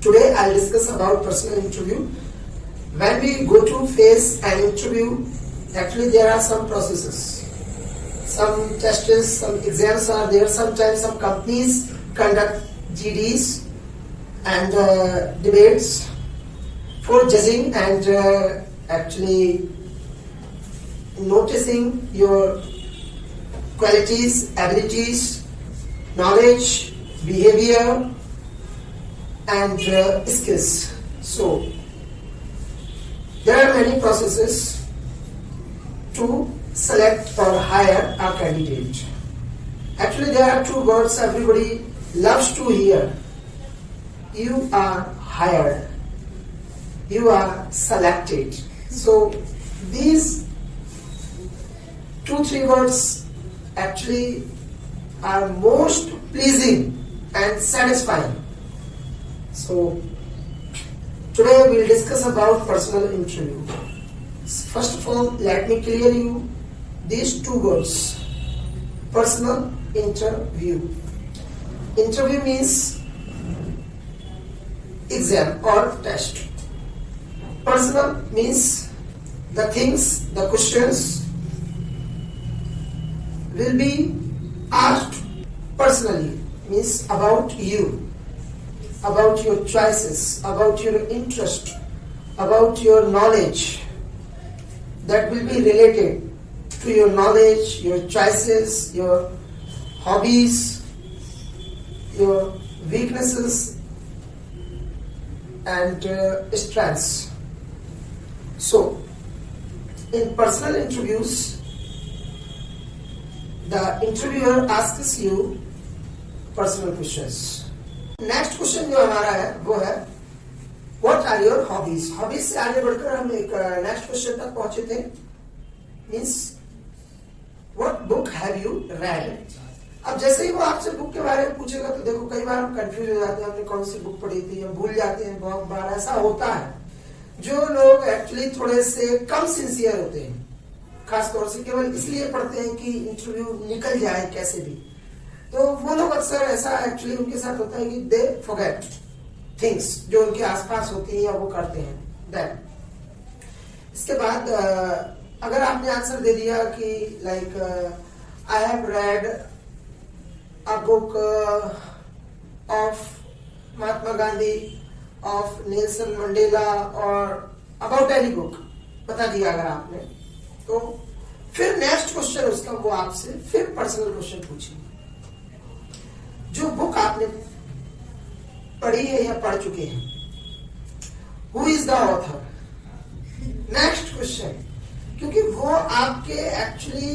Today I'll discuss about personal interview. When we go to face an interview, actually there are some processes. Some tests, some exams are there. Sometimes some companies conduct GDs and debates for judging and actually noticing your qualities, abilities, knowledge, behavior and skills. So there are many processes to select or hire a candidate. Actually there are two words everybody loves to hear. You are hired. You are selected. So these 2-3 words actually are most pleasing and satisfying. So today we'll discuss about personal interview. First of all, let me clear you these 2 words. Personal interview. Interview means exam or test. Personal means the things, the questions will be asked personally, means about you, about your choices, about your interest, about your knowledge that will be related to your knowledge, your choices, your hobbies, your weaknesses and strengths. So, in personal interviews, the interviewer asks you personal questions. Next question जो हमारा है वो है what are your hobbies. Hobbies से आगे बढ़कर हम एक नेक्स्ट क्वेश्चन तक पहुंचे थे, means what book have you read. अब जैसे ही वो आपसे बुक के बारे में पूछेगा तो देखो कई बार हम कंफ्यूज हो जाते हैं, हमने कौन सी बुक पढ़ी थी, हम भूल जाते हैं. बहुत बार ऐसा होता है. जो लोग एक्चुअली थोड़े से कम सिंसियर होते हैं, खासतौर से केवल इसलिए पढ़ते हैं कि इंटरव्यू निकल जाए कैसे भी, तो वो लोग अक्सर ऐसा एक्चुअली उनके साथ होता है कि दे फॉरगेट थिंग्स जो उनके आसपास होती है या वो करते हैं. देन इसके बाद अगर आपने आंसर दे दिया कि like I have read a book of Mahatma Gandhi, of Nelson Mandela और अबाउट एनी बुक बता दिया अगर आपने, तो फिर नेक्स्ट क्वेश्चन उसका वो आपसे फिर पर्सनल क्वेश्चन पूछेंगे. जो बुक आपने पढ़ी है या पढ़ चुके हैं, who is the author. Next question, क्योंकि वो आपके एक्चुअली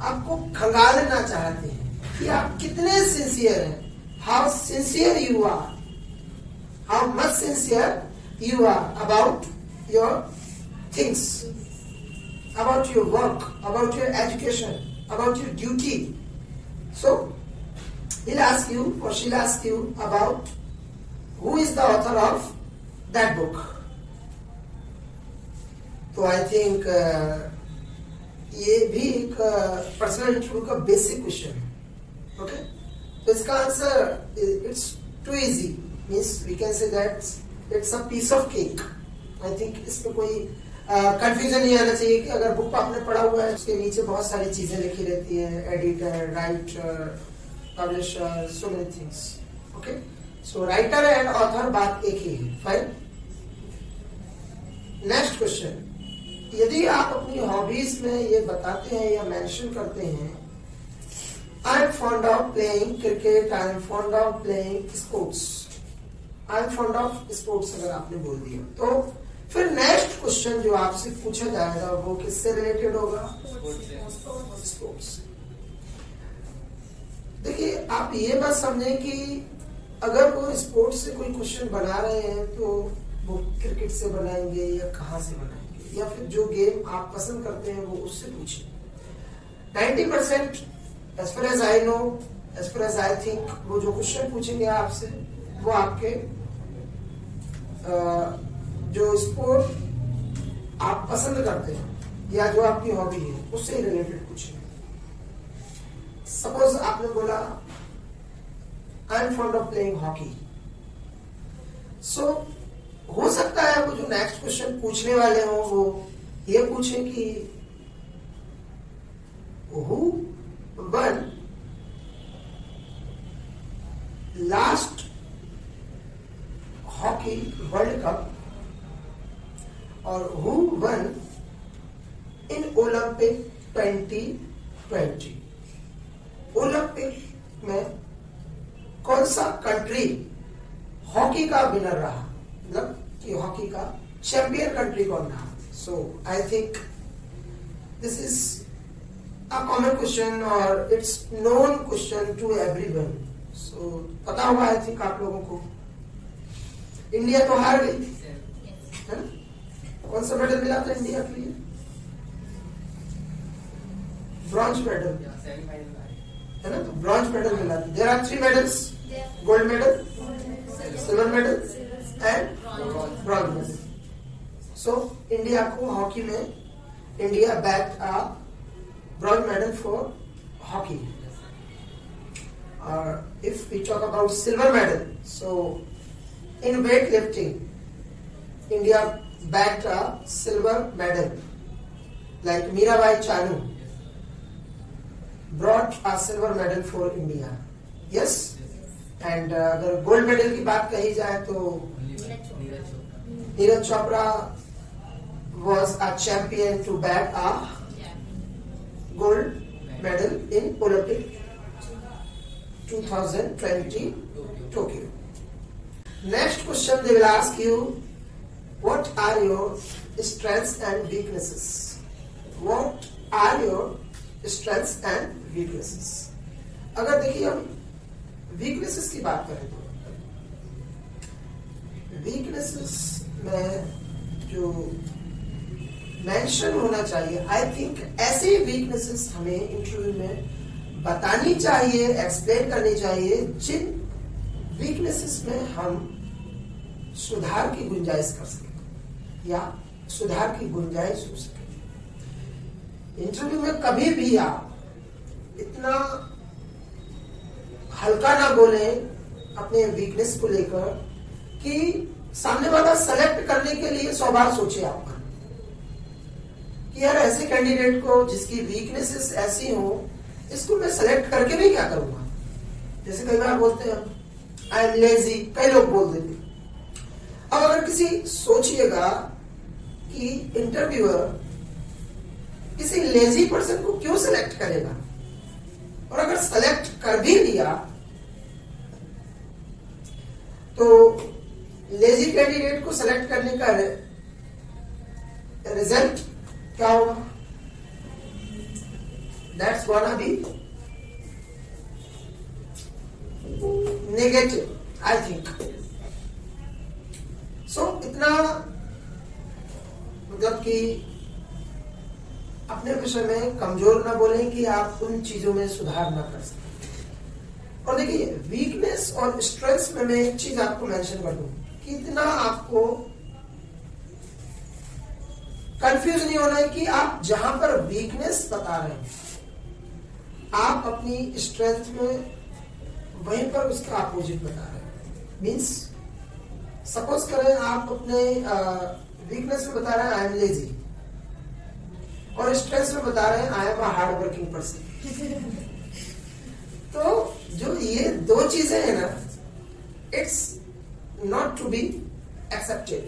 आपको खंगालना चाहते हैं कि आप कितने सिंसियर हैं, how sincere you are, how much sincere you are about your things, about your work, about your education, about your duty. So he'll ask you or she'll ask you about who is the author of that book. तो I think ये भी एक personal interview का basic question है. Okay, तो इसका answer it's too easy, means we can say that it's a piece of cake. I think इसमें कोई कंफ्यूजन नहीं आना चाहिए कि अगर बुक आपने पढ़ा हुआ है उसके नीचे बहुत सारी चीजें लिखी रहती है, editor, writer, publisher, so many things. Okay, so writer and author बात एक ही है. फाइन. नेक्स्ट क्वेश्चन, यदि आप अपनी हॉबीज में ये बताते हैं या मेंशन करते हैं I am fond of playing cricket, I am fond of playing sports, I am fond of sports अगर आपने बोल दिया, तो फिर नेक्स्ट क्वेश्चन जो आपसे पूछा जाएगा वो किससे रिलेटेड होगा? स्पोर्ट्स. देखिए आप ये मत समझें कि अगर वो स्पोर्ट्स से कोई क्वेश्चन बना रहे हैं तो वो क्रिकेट से बनाएंगे या कहाँ से बनाएंगे, या फिर जो गेम आप पसंद करते हैं वो उससे पूछें. 90% as far as I know, as far as I think, वो जो क्वेश्चन पूछेंगे आपसे वो आपके जो स्पोर्ट आप पसंद करते हैं या जो आपकी हॉबी है उससे रिलेटेड पूछेंगे. सपोज आपने बोला I am fond of playing hockey, so हो सकता है वो जो नेक्स्ट क्वेश्चन पूछने वाले हो वो ये पूछे कि who won last hockey world cup और who won in olympic 2020। Olympic में कौन सा कंट्री हॉकी का विनर रहा, मतलब कि हॉकी का चैंपियन कंट्री कौन रहा। So I think this is a common question और it's known question to everyone. So पता होगा आई थिंक आप लोगों को। इंडिया तो हार गई थी, है ना? कौन सा मेडल मिला था इंडिया के लिए? ब्रॉन्ज मेडल, है ना? तो ब्रॉन्ज मेडल मिला। There are 3 medals, gold medal, silver medal and bronze medal. So India को हॉकी में India bagged a bronze medal for hockey. और if we talk about silver medal, so in weightlifting, India bagged a silver medal. Like Mirabai Chanu brought a silver medal for India. Yes? And अगर gold medal की बात कही जाए तो Neeraj Chopra was a champion to bag a gold medal in Olympic 2020 Tokyo. Next question they will ask you, what are your strengths and weaknesses? What are your strengths and weaknesses? अगर देखिए हम weaknesses की बात करें तो weaknesses में जो mention होना चाहिए, आई थिंक ऐसे weaknesses हमें इंटरव्यू में बतानी चाहिए, एक्सप्लेन करनी चाहिए जिन वीकनेसेस में हम सुधार की गुंजाइश कर सके या सुधार की गुंजाइश हो सके। इंटरव्यू में कभी भी आप इतना हल्का ना बोले अपने वीकनेस को लेकर कि सामने वाला सेलेक्ट करने के लिए 100 बार सोचे आप कि यार ऐसे कैंडिडेट को जिसकी वीकनेसेस ऐसी हो, इसको मैं सेलेक्ट करके भी क्या करूंगा। जैसे कई बार बोलते हैं आई एम लेजी, कई लोग बोल देते। अब अगर किसी सोचिएगा कि इंटरव्यूअर किसी लेजी पर्सन को क्यों सेलेक्ट करेगा, और अगर सेलेक्ट कर भी लिया तो लेजी कैंडिडेट को सेलेक्ट करने का रिजल्ट क्या होगा? That's gonna be negative, I think. So इतना मतलब कि अपने विषय में कमजोर ना बोलें कि आप उन चीजों में सुधार ना कर सकें। और देखिए वीकनेस और स्ट्रेंथ में मैं एक चीज आपको मेंशन कर दूं कि इतना आपको कंफ्यूज नहीं होना है कि आप जहां पर वीकनेस बता रहे हैं आप अपनी स्ट्रेंथ में वहीं पर उसका अपोजिट बता रहे हैं। मीन्स सपोज करें आप अपने वीकनेस में बता रहे हैं आई एम लेजी और स्ट्रेस में बता रहे हैं I am a hard working person. तो जो ये दो चीजें हैं ना, it's not to be accepted,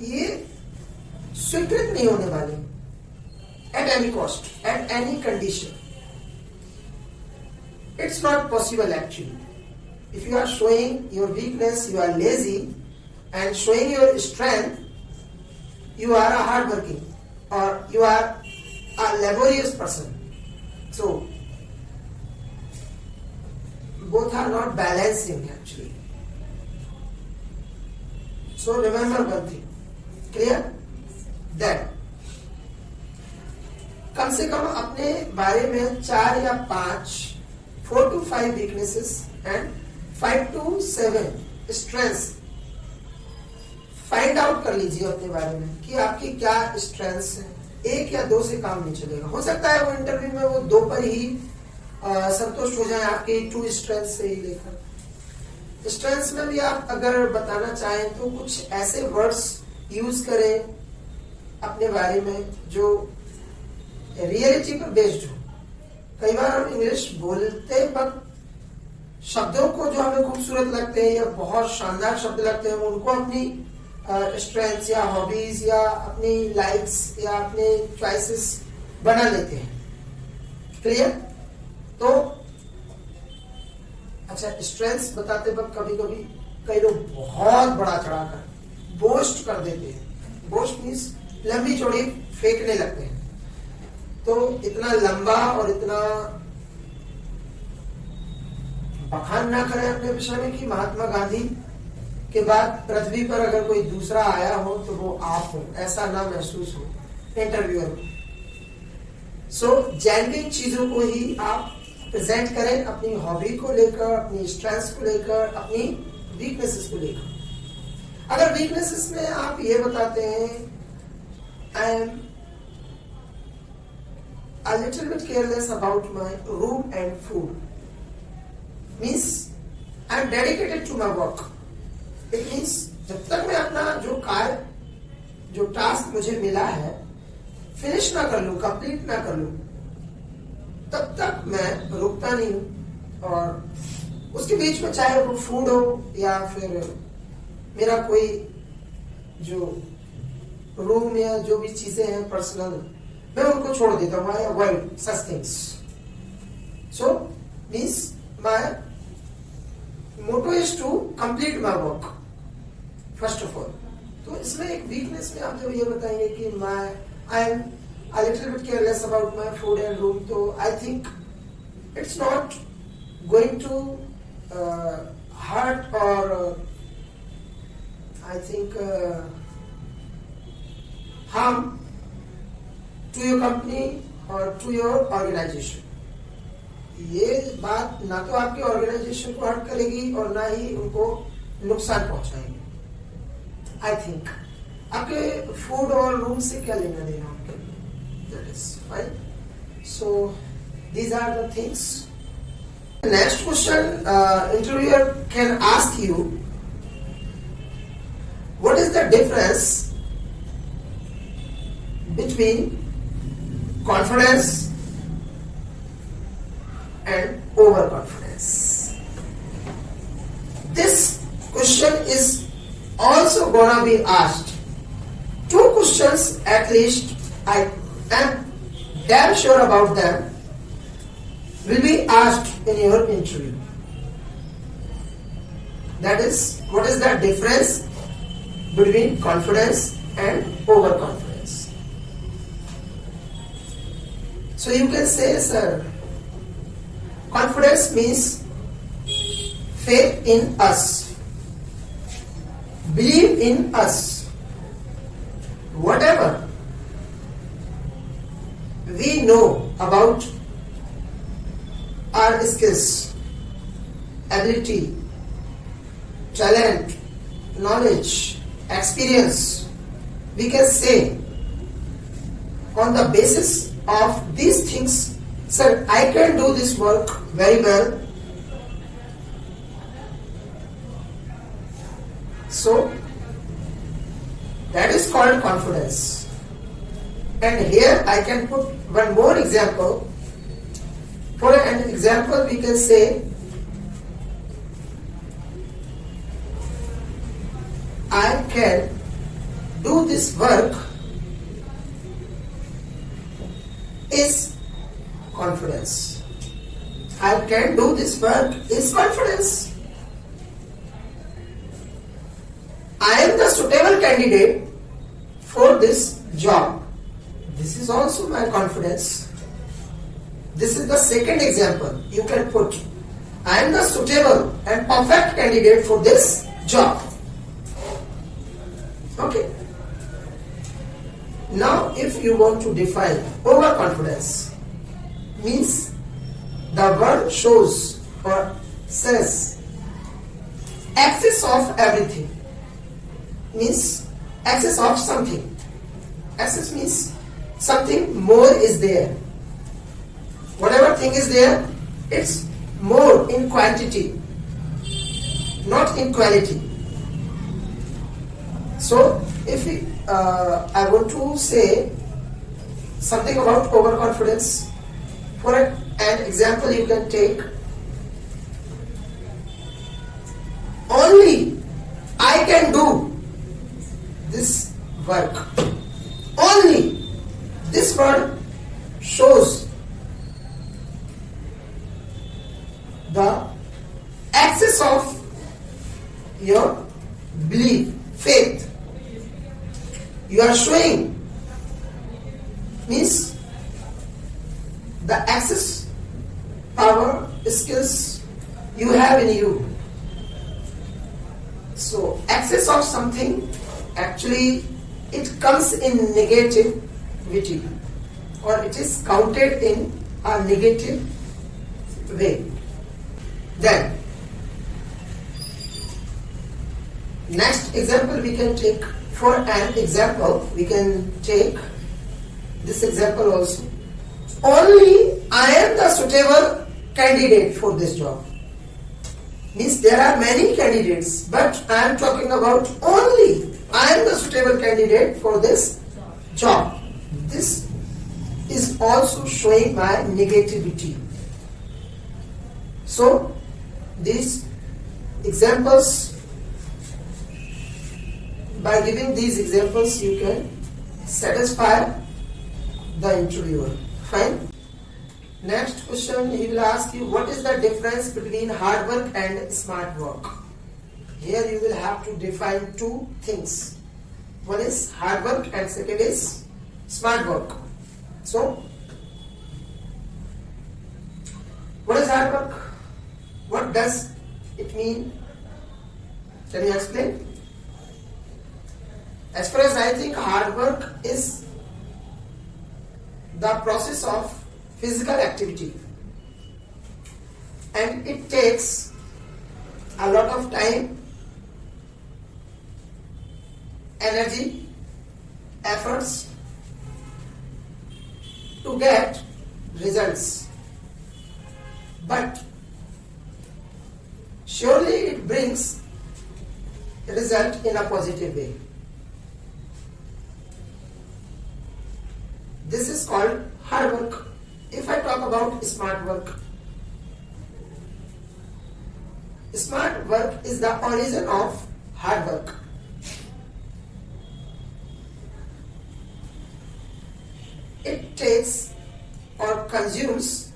ये स्वीकृत नहीं होने वाले at any cost, at any condition. It's not possible actually. If you are showing your weakness, you are lazy, and showing your strength, you are a hardworking or you are a laborious person. So both are not balancing actually. So remember one thing, clear? That कम से कम अपने बारे में 4 या 5 4 to 5 weaknesses and 5 to 7 strengths find out कर लीजिए अपने बारे में कि आपकी क्या स्ट्रेंथ्स है। 1 या 2 से काम नहीं चलेगा। हो सकता है वो इंटरव्यू में वो 2 पर ही संतुष्ट हो जाए आपके 2 स्ट्रेंथ से ही लेकर। स्ट्रेंथ्स में भी आप अगर बताना चाहें तो कुछ ऐसे वर्ड्स यूज करें अपने बारे में जो रियलिटी पर बेस्ड हो। कई बार हम इंग्लिश बोलते वक्त शब्दों को जो हमें खूबसूरत लगते हैं या बहुत शानदार शब्द लगते हैं उनको अपनी स्ट्रेंथ्स या हॉबीज या अपनी लाइक्स या अपने चॉइसेस बना लेते हैं। क्लियर? तो अच्छा, स्ट्रेंथ्स बताते वक्त कभी कभी कई लोग बहुत बड़ा चढ़ाकर बोस्ट कर देते हैं। बोस्ट मीन्स लंबी चौड़ी फेंकने लगते हैं। तो इतना लंबा और इतना बखान ना करें अपने विषय में कि महात्मा गांधी के बाद पृथ्वी पर अगर कोई दूसरा आया हो तो वो आप हो, ऐसा ना महसूस हो इंटरव्यूअर को। सो जेन्युइन चीजों को ही आप प्रेजेंट करें, अपनी हॉबी को लेकर, अपनी स्ट्रेंथ्स को लेकर, अपनी वीकनेसेस को लेकर। अगर वीकनेसेस में आप ये बताते हैं I M a little bit careless about my room and food, means I am dedicated to my work. It means जब तक मैं अपना जो कार्य, जो टास्क मुझे मिला है फिनिश ना कर लूं, कंप्लीट ना कर लूं, तब तक मैं रुकता नहीं हूं। और उसके बीच में चाहे वो फूड हो या फिर मेरा कोई जो रूम या जो भी चीजें हैं पर्सनल, मैं उनको छोड़ देता हूं। I avoid such things. So means my motto is to complete my work first of all. तो इसमें एक वीकनेस में आप जब ये बताएंगे कि I am a little bit careless about my food and room, so I think it's not going to hurt or I think harm to your company or to your organization. ये बात ना तो आपके ऑर्गेनाइजेशन को hurt करेगी और ना ही उनको नुकसान पहुंचाएगी। आई थिंक आपके फूड और रूम से क्या लेना देना आपके, that is fine. So these are the things. Next question, interviewer can ask you, what is the difference between confidence and overconfidence? This question is also gonna be asked. Two questions at least, I am damn sure about them, will be asked in your interview. That is, what is the difference between confidence and overconfidence? So you can say, sir, confidence means faith in us, believe in us, whatever we know about our skills, ability, talent, knowledge, experience, we can say on the basis of these things, sir, I can do this work very well. So that is called confidence. And here I can put one more example. For an example, we can say, I can do this work is confidence. I can do this work is confidence. I am the suitable candidate for this job. This is also my confidence. This is the second example. You can put, I am the suitable and perfect candidate for this job. Okay. Now, if you want to define overconfidence, means the word shows or says excess of everything, means excess of something. Excess means something more is there. Whatever thing is there, it's more in quantity. not in quality. So, if I want to say something about overconfidence, for an example you can take, only I can do this work. Only. This word shows the excess of your belief, faith. You are showing means the excess power, skills you have in you. So excess of something, actually it comes in negativity, or it is counted in a negative way. Then next example we can take. For an example we can take this example also. Only I am the suitable candidate for this job. Means there are many candidates, but I am talking about only I am the suitable candidate for this job. This is also showing my negativity. So these examples, by giving these examples you can satisfy the interviewer. Fine. Next question, he will ask you, what is the difference between hard work and smart work? Here you will have to define two things. One is hard work and second is smart work. So, what is hard work? What does it mean? Can you explain? As far as I think, hard work is the process of physical activity, and it takes a lot of time, energy, efforts to get results, but surely it brings a result in a positive way. This is called hard work. If I talk about smart work is the origin of hard work. It takes or consumes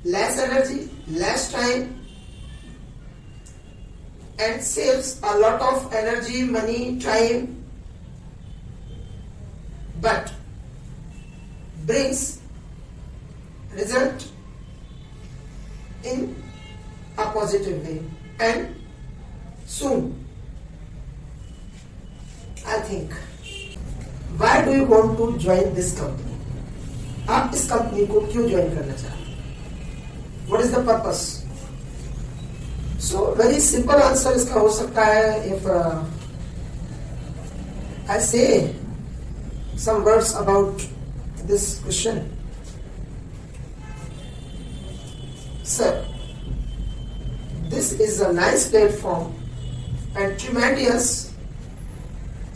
less energy, less time, and saves a lot of energy, money, time, but brings result in a positive way and soon. I think, why do you want to join this company? आप इस company को क्यों join करना चाहते हैं? What is the purpose? So very simple answer इसका हो सकता है, if I say some words about this question. Sir, this is a nice platform and tremendous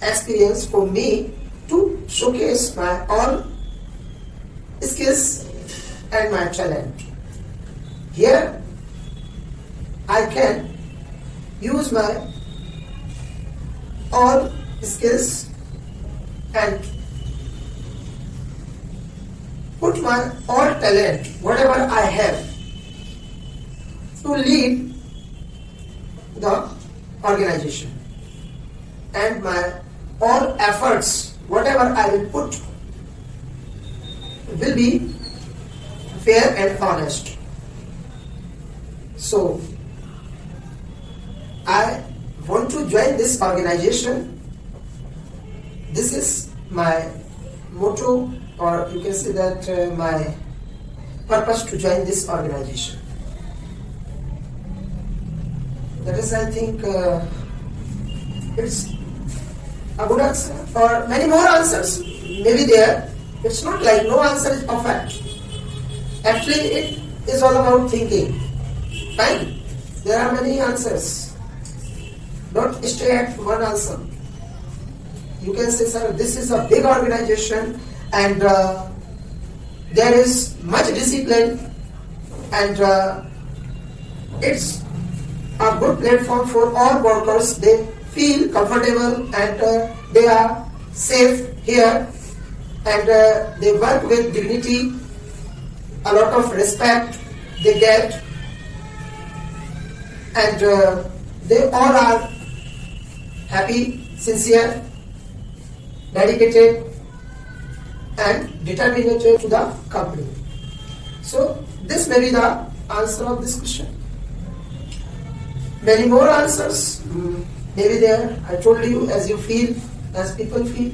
experience for me to showcase my all skills and my talent. Here I can use my all skills and put my all talent, whatever I have, to lead the organization, and my all efforts, whatever I will put, will be fair and honest. So I want to join this organization. This is my motto, or you can say that my purpose to join this organization. That is, I think, it's a good answer. Or many more answers may be there. It's not like no answer is perfect. Actually, it is all about thinking. Fine. There are many answers. Don't stay at one answer. You can say, sir, this is a big organization and there is much discipline and it's a good platform for all workers. They feel comfortable and they are safe here and they work with dignity, a lot of respect they get and they all are happy, sincere, dedicated and determined to the company. So this may be the answer of this question. Many more answers may be there. I told you, as you feel, as people feel.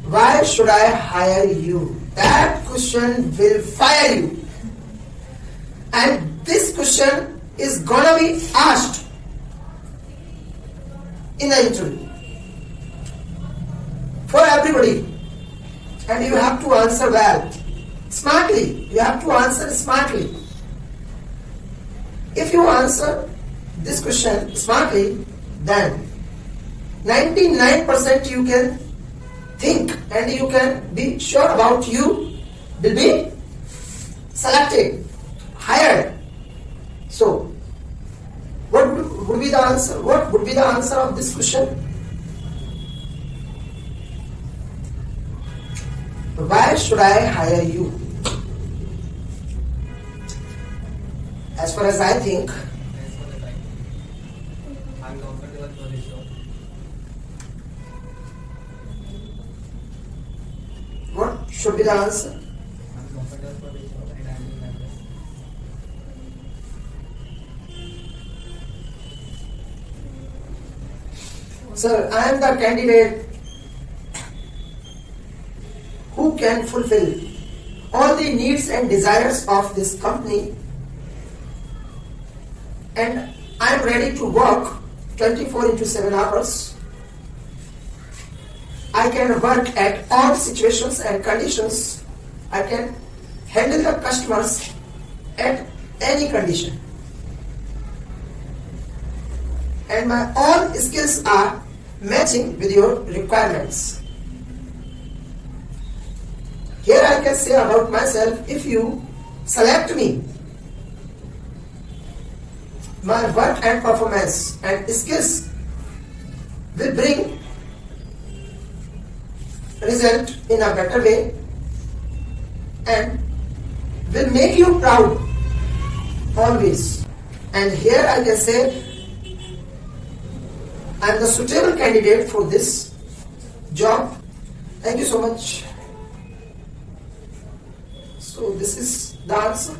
Why should I hire you? That question will fire you. And this question is gonna be asked in the interview for everybody. And you have to answer well, smartly. You have to answer smartly. If you answer this question smartly, then 99% you can think and you can be sure about you will be selected, hired. So, what would be the answer? What would be the answer of this question? Why should I hire you? As far as I think, I'm comfortable for this job. what should be the answer? I'm comfortable for this job and I'm doing my best. Sir, I am the candidate who can fulfill all the needs and desires of this company and I am ready to work 24 into 7 hours. I can work at all situations and conditions. I can handle the customers at any condition. And my all skills are matching with your requirements. Here I can say about myself, if you select me, my work and performance and skills will bring result in a better way and will make you proud always. And here I can say I am the suitable candidate for this job. Thank you so much. So this is the answer.